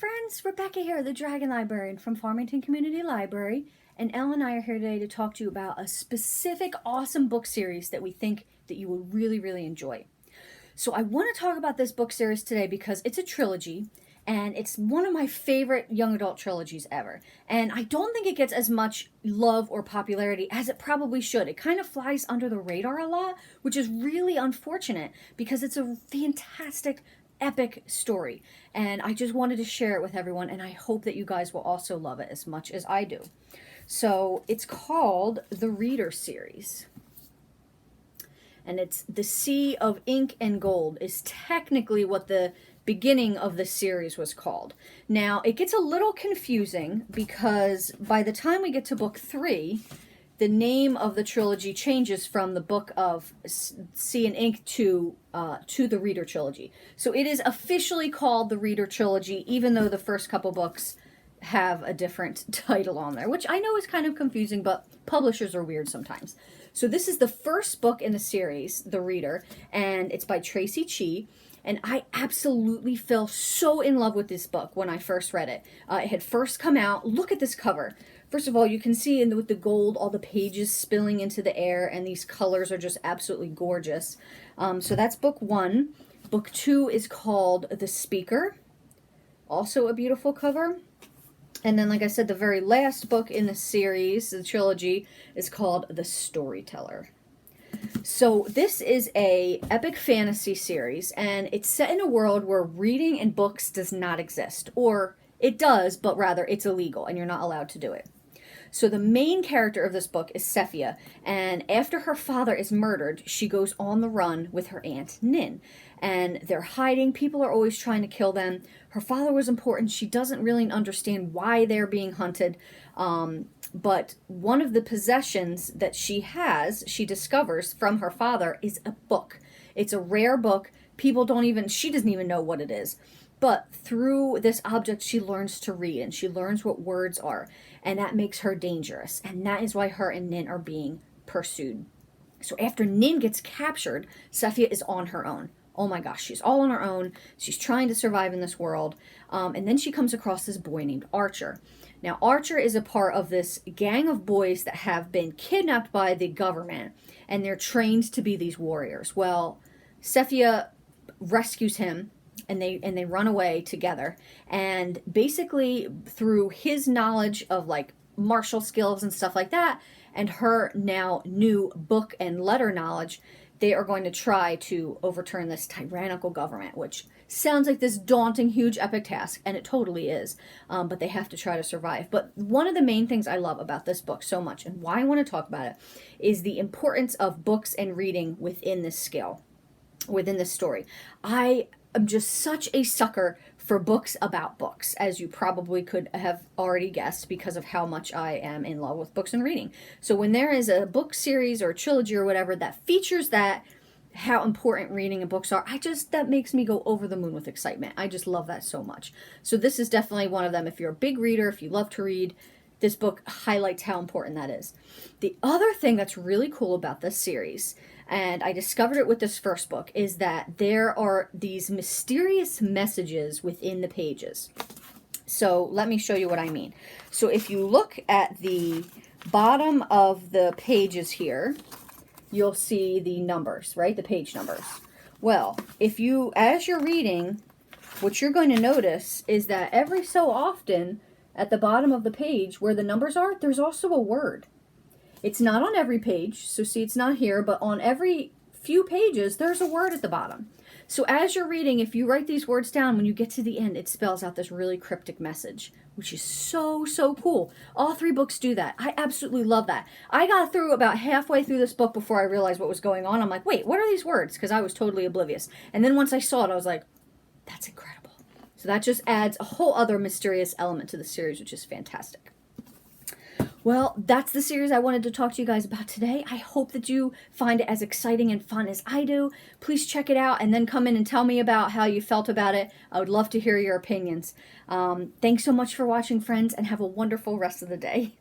friends, Rebecca here, the Dragon Librarian from Farmington Community Library, and Elle and I are here today to talk to you about a specific awesome book series that we think that you will really enjoy. So I want to talk about this book series today because it's a trilogy, and it's one of my favorite young adult trilogies ever. And I don't think it gets as much love or popularity as it probably should. It kind of flies under the radar a lot, which is really unfortunate because it's a fantastic epic story, and I just wanted to share it with everyone, and I hope that you guys will also love it as much as I do. So it's called the Reader series, and it's The Sea of Ink and Gold is technically what the beginning of the series was called. Now it gets a little confusing because by the time we get to book 3, the name of the trilogy changes from the book of Sea and Ink to the Reader trilogy. So it is officially called the Reader trilogy, even though the first couple books have a different title on there, which I know is kind of confusing, but publishers are weird sometimes. So this is the first book in the series, The Reader, and it's by Traci Chee. And I absolutely fell so in love with this book when I first read it. It had first come out. Look at this cover. First of all, you can see with the gold, all the pages spilling into the air, and these colors are just absolutely gorgeous. So that's book 1. Book 2 is called The Speaker. Also a beautiful cover. And then, like I said, the very last book in the series, the trilogy, is called The Storyteller. So this is a epic fantasy series, and it's set in a world where reading in books does not exist. Or it does, but rather it's illegal, and you're not allowed to do it. So the main character of this book is Sephia, and after her father is murdered, she goes on the run with her aunt Nin. And they're hiding. People are always trying to kill them. Her father was important. She doesn't really understand why they're being hunted. But one of the possessions that she has, she discovers from her father, is a book. It's a rare book. She doesn't even know what it is. But through this object, she learns to read, and she learns what words are. And that makes her dangerous. And that is why her and Nin are being pursued. So after Nin gets captured, Sephia is on her own. Oh my gosh, she's all on her own. She's trying to survive in this world. And then she comes across this boy named Archer. Now, Archer is a part of this gang of boys that have been kidnapped by the government, and they're trained to be these warriors. Well, Sephia rescues him, and they run away together. And basically, through his knowledge of like martial skills and stuff like that, and her now new book and letter knowledge, they are going to try to overturn this tyrannical government, which sounds like this daunting, huge, epic task, and it totally is. But they have to try to survive. But one of the main things I love about this book so much, and why I want to talk about it, is the importance of books and reading within this story. I am just such a sucker for books about books, as you probably could have already guessed because of how much I am in love with books and reading. So when there is a book series or a trilogy or whatever that features that, how important reading and books are, that makes me go over the moon with excitement. I just love that so much. So this is definitely one of them. If you're a big reader, if you love to read, this book highlights how important that is. The other thing that's really cool about this series, and I discovered it with this first book, is that there are these mysterious messages within the pages. So let me show you what I mean. So if you look at the bottom of the pages here, you'll see the numbers, right? The page numbers. Well, as you're reading, what you're going to notice is that every so often at the bottom of the page where the numbers are, there's also a word. It's not on every page, so see, it's not here, but on every few pages, there's a word at the bottom. So as you're reading, if you write these words down, when you get to the end, it spells out this really cryptic message, which is so cool. All 3 books do that. I absolutely love that. I got through about halfway through this book before I realized what was going on. I'm like, wait, what are these words? Because I was totally oblivious. And then once I saw it, I was like, that's incredible. So that just adds a whole other mysterious element to the series, which is fantastic. Well, that's the series I wanted to talk to you guys about today. I hope that you find it as exciting and fun as I do. Please check it out and then come in and tell me about how you felt about it. I would love to hear your opinions. Thanks so much for watching, friends, and have a wonderful rest of the day.